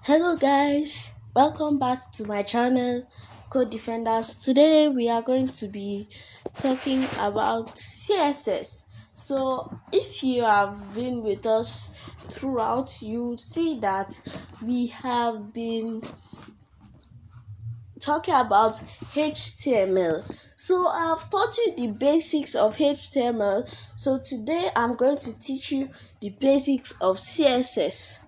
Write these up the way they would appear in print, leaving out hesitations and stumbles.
Hello guys, welcome back to my channel Code Defenders. Today we are going to be talking about CSS. So if you have been with us throughout, you see that we have been talking about HTML. So I have taught you the basics of HTML. So today I'm going to teach you the basics of CSS.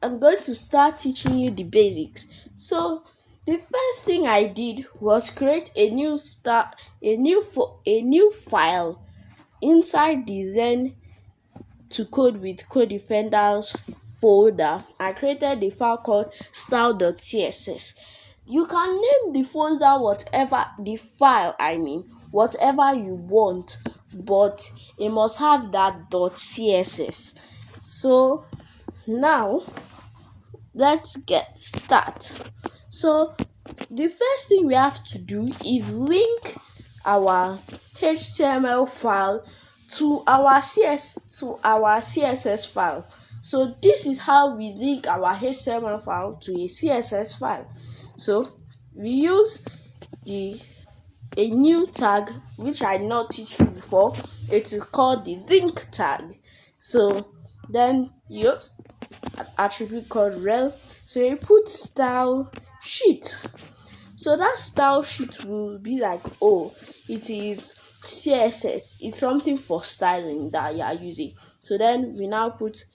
I'm going to start teaching you the basics. So the first thing I did was create a new file inside the Learn to Code with Code Defenders folder. I created a file called style.css. You can name the folder whatever you want, but it must have that .css. So now let's get started. So the first thing we have to do is link our HTML file to our CSS file. So this is how we link our HTML file to a CSS file. So we use a new tag which I did not teach you before. It is called the link tag. So then you use an attribute called rel. So you put style sheet. So that style sheet will be like, oh, it is CSS. It's something for styling that you are using. So then we now put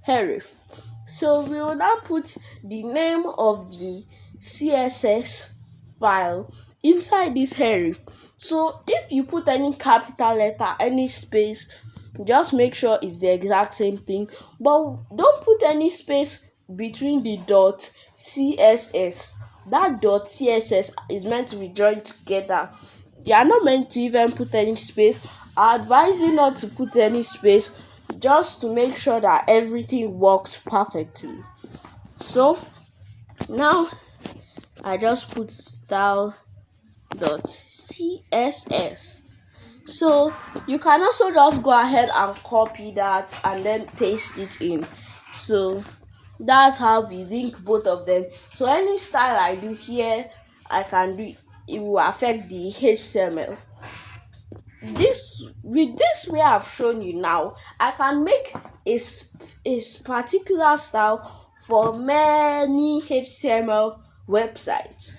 herif. So we will now put the name of the CSS file inside this herif. So if you put any capital letter, any space, just make sure it's the exact same thing, but don't put any space between the .css. That .css is meant to be joined together. You are not meant to even put any space. I advise you not to put any space, just to make sure that everything works perfectly. So now I just put style.css. So you can also just go ahead and copy that and then paste it in. So that's how we link both of them. So any style I do here, I can do it will affect the HTML. This way I've shown you now, I can make a particular style for many HTML websites.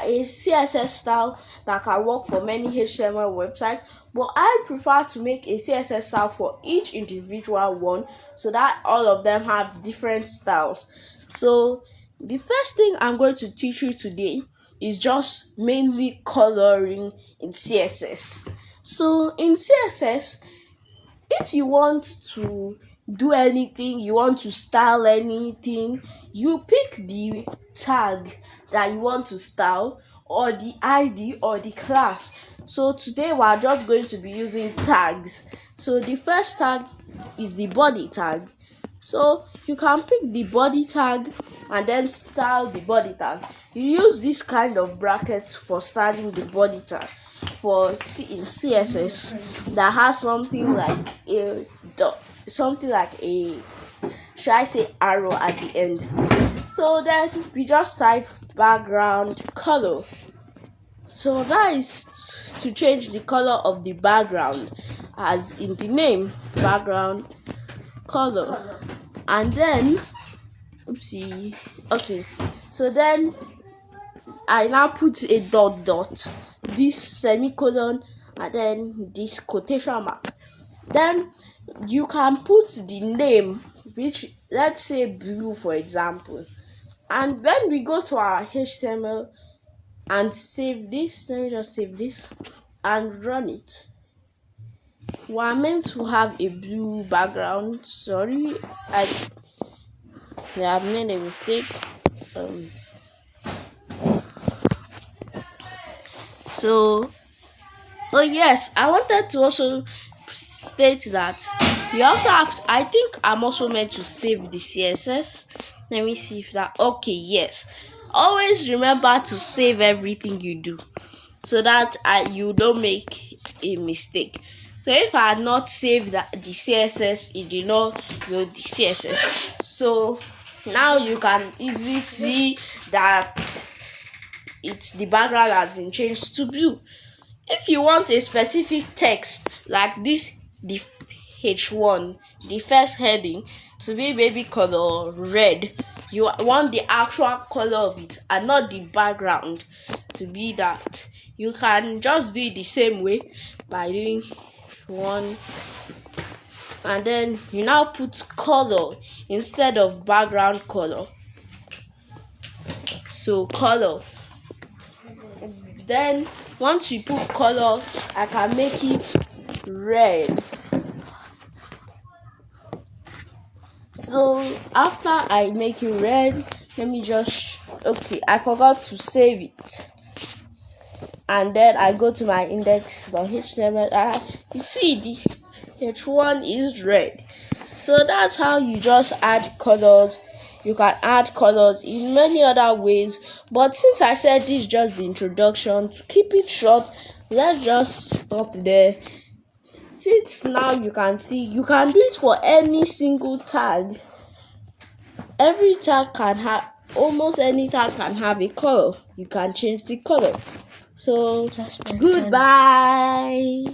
A CSS style that can work for many HTML websites, but I prefer to make a CSS style for each individual one so that all of them have different styles. So the first thing I'm going to teach you today is just mainly coloring in CSS. So in CSS, if you want to do anything, you want to style anything, you pick the tag that you want to style, or the ID or the class. So today we are just going to be using tags. So the first tag is the body tag. So you can pick the body tag and then style the body tag. You use this kind of brackets for styling the body tag in CSS that has something like a should I say arrow at the end. So then we just type background color. So that is to change the color of the background, as in the name, background color. And then so then I now put a dot, this semicolon, and then this quotation mark. Then you can put the name, which, let's say, blue, for example. And when we go to our HTML and save this, let me just save this and run it. We are meant to have a blue background. Sorry, I have made a mistake. Yes, I wanted to also state that you also have to, I think I'm also meant to save the CSS. Let me see if that, okay, yes. Always remember to save everything you do so that you don't make a mistake. So if I had not saved the CSS, it did not load the CSS. So now you can easily see that the background has been changed to blue. If you want a specific text like this, the H1, the first heading, to be maybe color red, you want the actual color of it and not the background to be that. You can just do it the same way by doing one, and then you now put color instead of background color. So color. Then once we put color, I can make it red. So after I make it red, let me just, okay, I forgot to save it. And then I go to my index.html. You see the H1 is red. So that's how you just add colors. You can add colors in many other ways, but since I said this is just the introduction, to keep it short, let's just stop there. Since now you can see, you can do it for any single tag. Every tag can have, almost any tag can have a color. You can change the color. So goodbye.